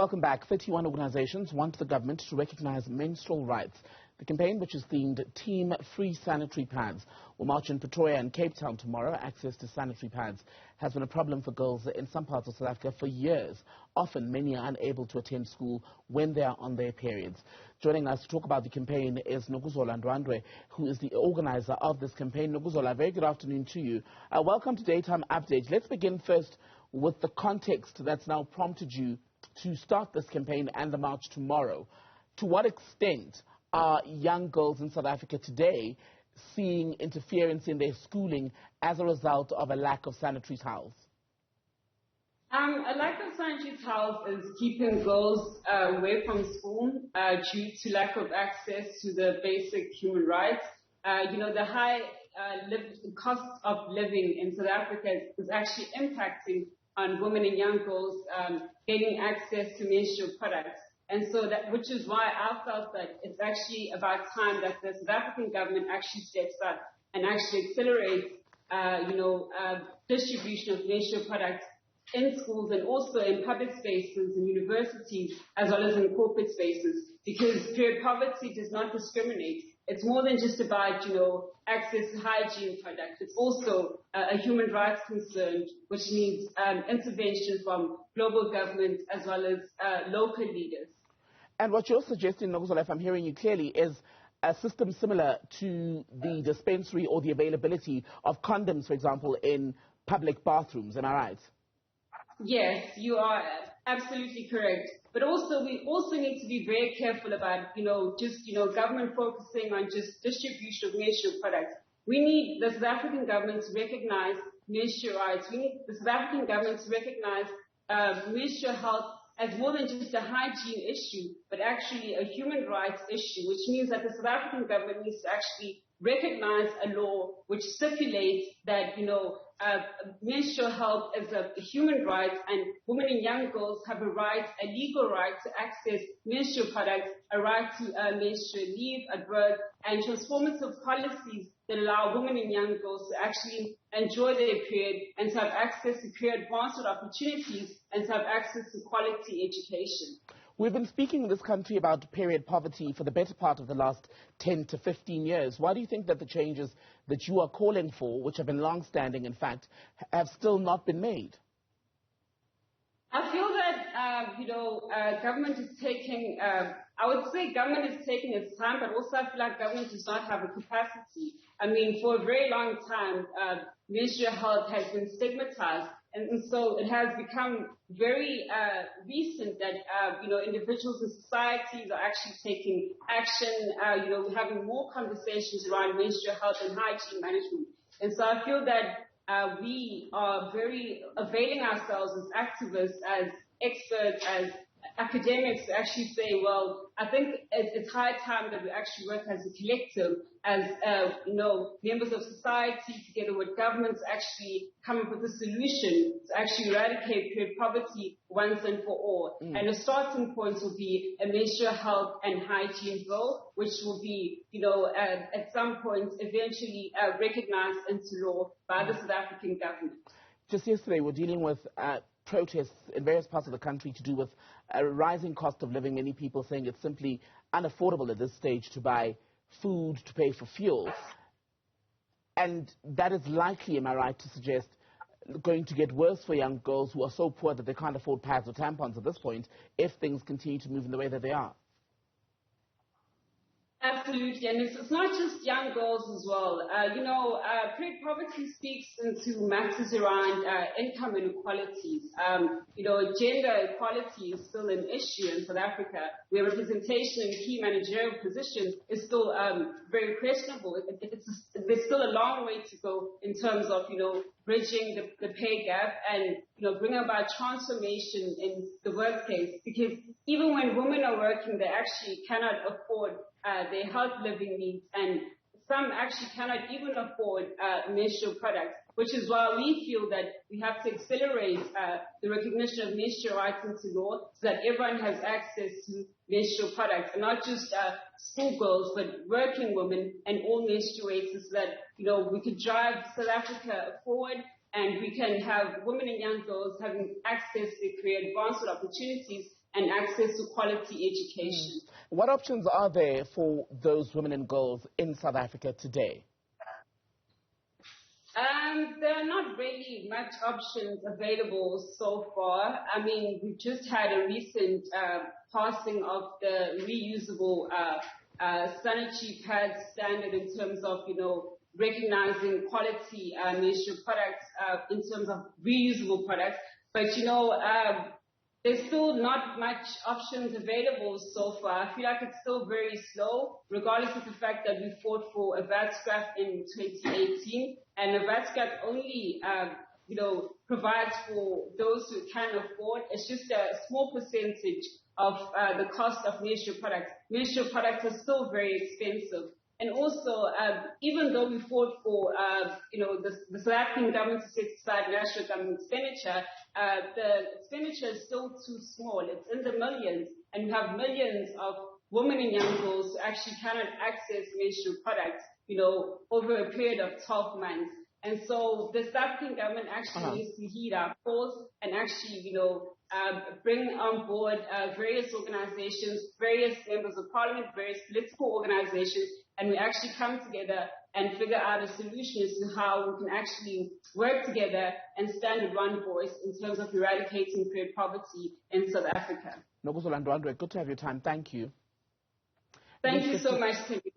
Welcome back. 31 organizations want the government to recognize menstrual rights. The campaign, which is themed Team Free Sanitary Pads, will march in Pretoria and Cape Town tomorrow. Access to sanitary pads has been a problem for girls in some parts of South Africa for years. Often, many are unable to attend school when they are on their periods. Joining us to talk about the campaign is Nokuzola Ndwandwe, who is the organizer of this campaign. Nokuzola, very good afternoon to you. Welcome to Daytime Update. Let's begin first with the context that's now prompted you to start this campaign and the march tomorrow. To what extent are young girls in South Africa today seeing interference in their schooling as a result of a lack of sanitary towels? A lack of sanitary towels is keeping girls away from school due to lack of access to the basic human rights. The high cost of living in South Africa is actually impacting on women and young girls getting access to menstrual products. And so which is why I felt that it's actually about time that the South African government actually steps up and actually accelerates, distribution of menstrual products in schools and also in public spaces and universities as well as in corporate spaces, because period poverty does not discriminate. It's more than just about, access to hygiene products. It's also a human rights concern, which needs intervention from global government as well as local leaders. And what you're suggesting, Nokuzola, if I'm hearing you clearly, is a system similar to the dispensary or the availability of condoms, for example, in public bathrooms. Am I right? Yes, you are absolutely correct. But also, we also need to be very careful about, government focusing on just distribution of menstrual products. We need the South African government to recognize menstrual rights. We need the South African government to recognize menstrual health as more than just a hygiene issue, but actually a human rights issue, which means that the South African government needs to actually recognize a law which stipulates that, menstrual health is a human right, and women and young girls have a legal right to access menstrual products, a right to menstrual leave at birth, and transformative policies that allow women and young girls to actually enjoy their period and to have access to career-advanced opportunities and to have access to quality education. We've been speaking in this country about period poverty for the better part of the last 10 to 15 years. Why do you think that the changes that you are calling for, which have been long-standing, in fact, have still not been made? I feel that, government is taking, I would say government is taking its time, but also I feel like government does not have a capacity. I mean, for a very long time, menstrual health has been stigmatized. And so it has become very recent that, individuals and societies are actually taking action, we're having more conversations around menstrual health and hygiene management. And so I feel that we are very availing ourselves as activists, as experts, as academics to actually say, well, I think it's high time that we actually work as a collective, as members of society, together with governments, actually come up with a solution to actually eradicate period poverty once and for all. And the starting point will be a menstrual health and hygiene bill, which will be, at some point eventually recognized into law by the South African government. Just yesterday, we're dealing with protests in various parts of the country to do with a rising cost of living. Many people saying it's simply unaffordable at this stage to buy food, to pay for fuel. And that is likely, am I right to suggest, going to get worse for young girls who are so poor that they can't afford pads or tampons at this point if things continue to move in the way that they are. Absolutely, and it's not just young girls as well. Period poverty speaks into matters around income inequalities. Gender equality is still an issue in South Africa, where representation in key managerial positions is still very questionable. There's still a long way to go in terms of, bridging the pay gap and, bringing about transformation in the workplace. Because even when women are working, they actually cannot afford their health living needs, and some actually cannot even afford menstrual products, which is why we feel that we have to accelerate the recognition of menstrual rights into law so that everyone has access to menstrual products, and not just schoolgirls, but working women and all menstruators, so that, we could drive South Africa forward and we can have women and young girls having access to career advancement opportunities and access to quality education. What options are there for those women and girls in South Africa today? There are not really much options available so far. I mean, we just had a recent passing of the reusable sanitary pad standard in terms of, recognizing quality menstrual products in terms of reusable products. But, there's still not much options available so far. I feel like it's still very slow, regardless of the fact that we fought for a VAT scrap in 2018, and a VAT scrap only, provides for those who can afford. It's just a small percentage of the cost of menstrual products. Menstrual products are still very expensive. And also, even though we fought for, the South African government to set aside national government expenditure, the expenditure is still too small. It's in the millions, and we have millions of women and young girls who actually cannot access menstrual products, over a period of 12 months. And so the South African government actually needs to heed our calls and actually, bring on board various organizations, various members of parliament, various political organizations, and we actually come together and figure out a solution as to how we can actually work together and stand with one voice in terms of eradicating period poverty in South Africa. Nokuzola Ndwandwe, good to have your time. Thank you. Thank you so much, Timothy.